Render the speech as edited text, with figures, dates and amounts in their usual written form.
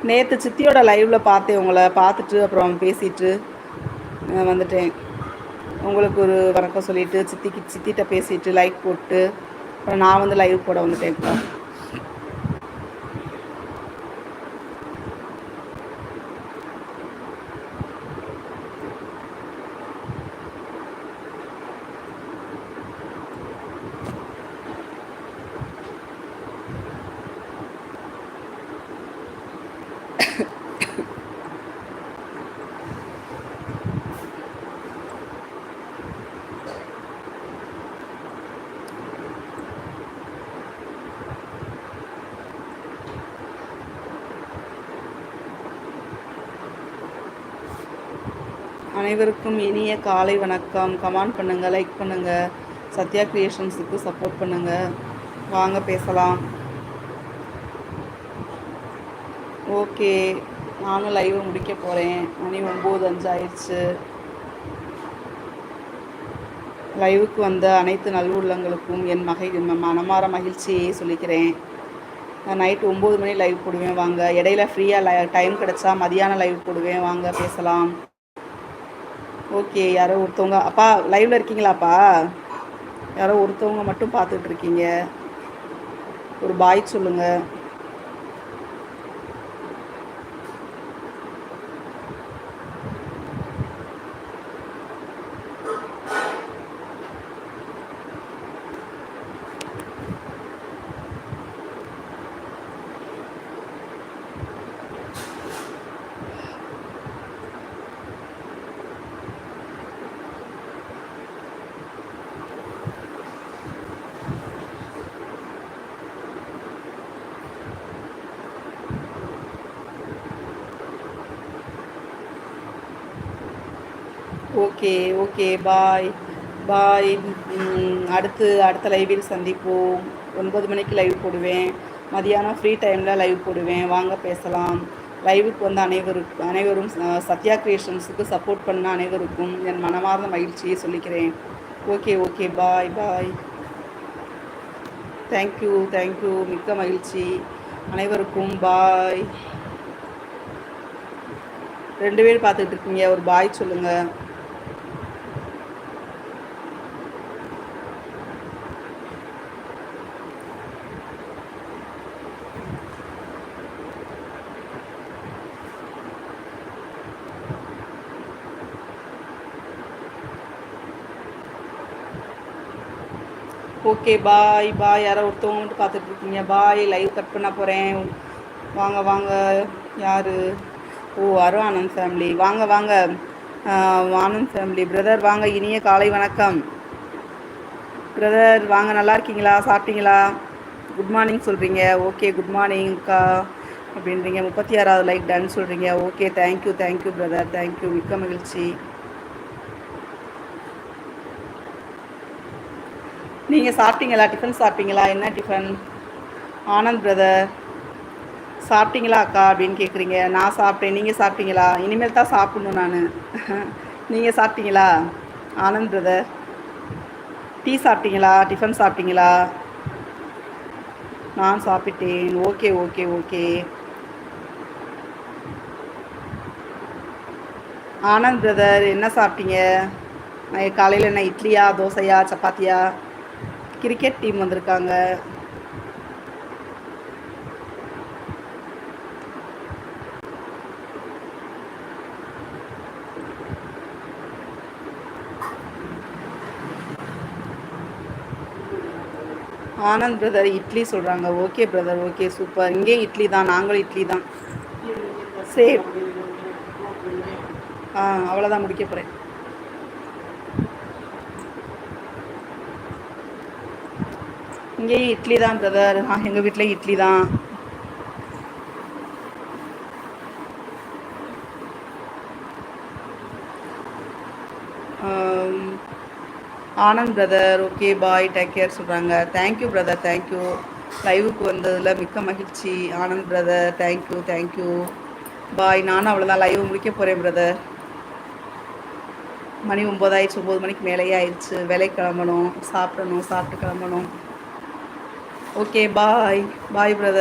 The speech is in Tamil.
நேற்று சித்தியோட லைவில் பார்த்தேன், உங்களை பார்த்துட்டு அப்புறம் பேசிட்டு வந்துட்டேன். உங்களுக்கு ஒரு வணக்கம் சொல்லிவிட்டு சித்திகிட்ட பேசிட்டு லைக் போட்டு அப்புறம் நான் வந்து லைவ் போட வந்துட்டேன். இப்போ அனைவருக்கும் இனிய காலை வணக்கம். கமெண்ட் பண்ணுங்கள், லைக் பண்ணுங்கள், சத்யா கிரியேஷன்ஸுக்கு சப்போர்ட் பண்ணுங்கள். வாங்க பேசலாம். ஓகே, நானும் லைவ் முடிக்க போகிறேன். மணி 9:05 ஆயிடுச்சு. லைவுக்கு வந்த அனைத்து நல்லுள்ளங்களுக்கும் என் மனமார மகிழ்ச்சியை சொல்லிக்கிறேன். நான் நைட்டு 9 மணி லைவ் போடுவேன். வாங்க, இடையில ஃப்ரீயாக டைம் கிடச்சா மதியானம் லைவ் போடுவேன். வாங்க பேசலாம். ஓகே, யாரோ ஒருத்தவங்க அப்பா லைவில் இருக்கீங்களாப்பா? யாரோ ஒருத்தவங்க மட்டும் பார்த்துட்டு இருக்கீங்க. ஒரு பாய் சொல்லுங்கள். ஓகே ஓகே, பாய் பாய். அடுத்த லைவில் சந்திப்போம். 9 மணிக்கு லைவ் போடுவேன். மதியானம் ஃப்ரீ டைமில் லைவ் போடுவேன். வாங்க பேசலாம். லைவுக்கு வந்து அனைவரும் சத்யா கிரியேஷன்ஸுக்கு சப்போர்ட் பண்ண அனைவருக்கும் என் மனமார்ந்த மகிழ்ச்சியை சொல்லிக்கிறேன். ஓகே ஓகே, பாய் பாய். தேங்க்யூ தேங்க்யூ, மிக்க மகிழ்ச்சி அனைவருக்கும். பாய். 2 பேர் பார்த்துட்டு இருக்கீங்க, ஒரு பாய் சொல்லுங்கள். ஓகே, பாய் பாய். யாரோ ஒருத்தவங்க மட்டும் பார்த்துட்ருக்கீங்க. பாய், லைவ் கட் பண்ண போகிறேன். வாங்க வாங்க. யார்? ஓ, ஆனந்த் ஃபேமிலி. வாங்க வாங்க, ஆனந்த் ஃபேமிலி பிரதர் வாங்க. இனிய காலை வணக்கம் பிரதர். வாங்க, நல்லா இருக்கீங்களா? சாப்பிட்டீங்களா? குட் மார்னிங் சொல்கிறீங்க. ஓகே, குட் மார்னிங்க்கா அப்படின்றீங்க. 36வது லைக் டன் சொல்கிறீங்க. Okay, thank you thank you brother, thank you, மிக்க மகிழ்ச்சி. நீங்கள் சாப்பிட்டீங்களா? டிஃபன் சாப்பிட்டீங்களா? என்ன டிஃபன்? ஆனந்த் பிரதர் சாப்பிட்டீங்களா அக்கா அப்படின்னு கேட்குறீங்க. நான் சாப்பிட்டேன். நீங்கள் சாப்பிட்டீங்களா? இனிமேல் தான் சாப்பிட்ணும் நான். நீங்கள் சாப்பிட்டீங்களா? ஆனந்த் பிரதர் டீ சாப்பிட்டீங்களா? டிஃபன் சாப்பிட்டீங்களா? நான் சாப்பிட்டேன். Okay okay okay. Anand brother என்ன சாப்பிட்டீங்க? காலையில் என்ன இட்லியா, தோசையா, சப்பாத்தியா? கிரிக்கெட் டீம் வந்திருக்காங்க. ஆனந்த் பிரதர் இட்லி சொல்கிறாங்க. Okay brother, okay, super. இங்கேயும் இட்லி தான், நாங்களும் இட்லி தான். சரி, அவ்வளோதான், முடிக்க போகிறேன். இங்கேயும் இட்லி தான் பிரதர். எங்கள் வீட்டில் இட்லி தான். ஆனந்த் பிரதர் ஓகே, பாய், டேக் கேர் சொல்கிறாங்க. Thank you brother, thank you. லைவுக்கு வந்ததில் மிக்க மகிழ்ச்சி ஆனந்த் பிரதர். தேங்க்யூ தேங்க்யூ, பாய். நானும் அவ்வளோதான், லைவ் முடிக்க போகிறேன் பிரதர். மணி 9 ஆயிடுச்சு. 9 மணிக்கு மேலேயே ஆயிடுச்சு. வேலைக்கு கிளம்பணும், சாப்பிடணும், சாப்பிட்டு கிளம்பணும். ஓகே, பாய் பாய் பிரதர்.